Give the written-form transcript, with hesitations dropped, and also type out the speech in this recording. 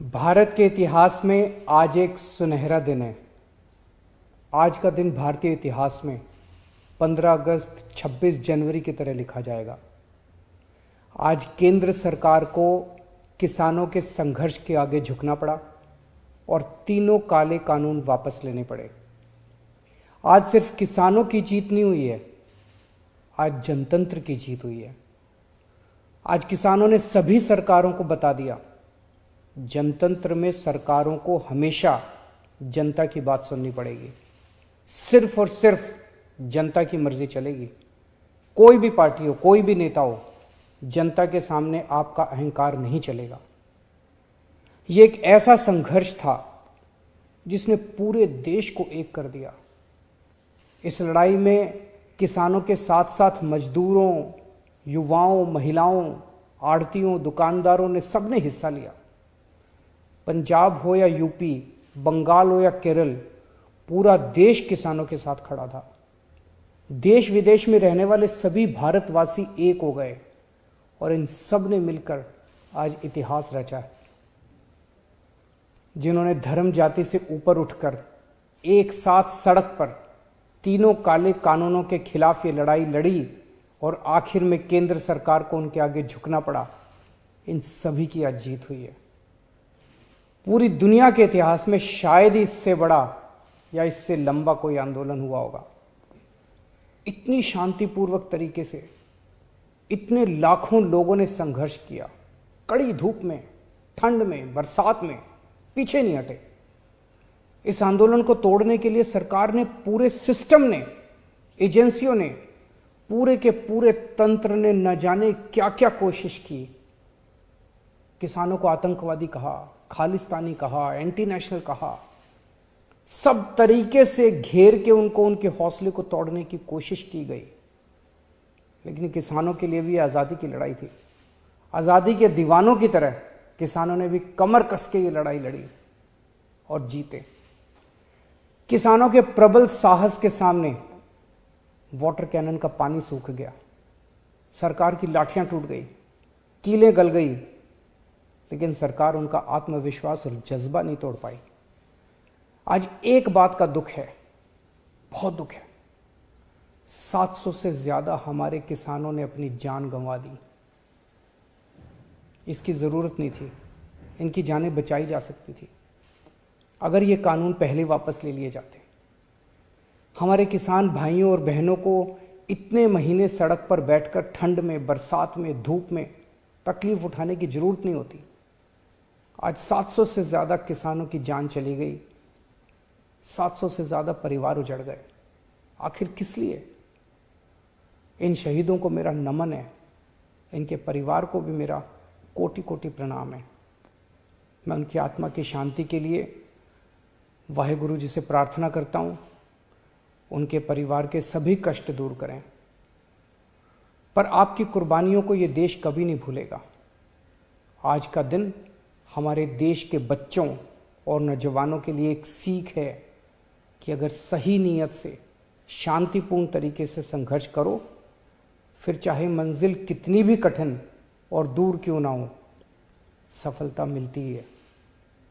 भारत के इतिहास में आज एक सुनहरा दिन है। आज का दिन भारतीय इतिहास में 15 अगस्त 26 जनवरी की तरह लिखा जाएगा। आज केंद्र सरकार को किसानों के संघर्ष के आगे झुकना पड़ा और तीनों काले कानून वापस लेने पड़े। आज सिर्फ किसानों की जीत नहीं हुई है, आज जनतंत्र की जीत हुई है। आज किसानों ने सभी सरकारों को बता दिया, जनतंत्र में सरकारों को हमेशा जनता की बात सुननी पड़ेगी। सिर्फ और सिर्फ जनता की मर्जी चलेगी। कोई भी पार्टी हो, कोई भी नेता हो, जनता के सामने आपका अहंकार नहीं चलेगा। यह एक ऐसा संघर्ष था जिसने पूरे देश को एक कर दिया। इस लड़ाई में किसानों के साथ साथ मजदूरों, युवाओं, महिलाओं, आड़तियों, दुकानदारों ने सबने हिस्सा लिया। पंजाब हो या यूपी, बंगाल हो या केरल, पूरा देश किसानों के साथ खड़ा था। देश विदेश में रहने वाले सभी भारतवासी एक हो गए और इन सब ने मिलकर आज इतिहास रचा है। जिन्होंने धर्म जाति से ऊपर उठकर एक साथ सड़क पर तीनों काले कानूनों के खिलाफ ये लड़ाई लड़ी और आखिर में केंद्र सरकार को उनके आगे झुकना पड़ा, इन सभी की आज जीत हुई है। पूरी दुनिया के इतिहास में शायद ही इससे बड़ा या इससे लंबा कोई आंदोलन हुआ होगा। इतनी शांतिपूर्वक तरीके से इतने लाखों लोगों ने संघर्ष किया, कड़ी धूप में, ठंड में, बरसात में, पीछे नहीं हटे। इस आंदोलन को तोड़ने के लिए सरकार ने, पूरे सिस्टम ने, एजेंसियों ने, पूरे के पूरे तंत्र ने न जाने क्या क्या कोशिश की। किसानों को आतंकवादी कहा, खालिस्तानी कहा, एंटी नेशनल कहा, सब तरीके से घेर के उनको, उनके हौसले को तोड़ने की कोशिश की गई। लेकिन किसानों के लिए भी आज़ादी की लड़ाई थी। आज़ादी के दीवानों की तरह किसानों ने भी कमर कस के ये लड़ाई लड़ी और जीते। किसानों के प्रबल साहस के सामने वाटर कैनन का पानी सूख गया, सरकार की लाठियां टूट गई, कीलें गल गई, लेकिन सरकार उनका आत्मविश्वास और जज्बा नहीं तोड़ पाई। आज एक बात का दुख है, बहुत दुख है, 700 से ज्यादा हमारे किसानों ने अपनी जान गंवा दी। इसकी जरूरत नहीं थी, इनकी जानें बचाई जा सकती थी अगर ये कानून पहले वापस ले लिए जाते। हमारे किसान भाइयों और बहनों को इतने महीने सड़क पर बैठकर ठंड में, बरसात में, धूप में तकलीफ उठाने की जरूरत नहीं होती। आज 700 से ज्यादा किसानों की जान चली गई, 700 से ज्यादा परिवार उजड़ गए। आखिर किस लिए? इन शहीदों को मेरा नमन है, इनके परिवार को भी मेरा कोटि कोटि प्रणाम है। मैं उनकी आत्मा की शांति के लिए वाहेगुरु जी से प्रार्थना करता हूँ, उनके परिवार के सभी कष्ट दूर करें। पर आपकी कुर्बानियों को ये देश कभी नहीं भूलेगा। आज का दिन हमारे देश के बच्चों और नौजवानों के लिए एक सीख है कि अगर सही नीयत से, शांतिपूर्ण तरीके से संघर्ष करो, फिर चाहे मंजिल कितनी भी कठिन और दूर क्यों ना हो, सफलता मिलती ही है।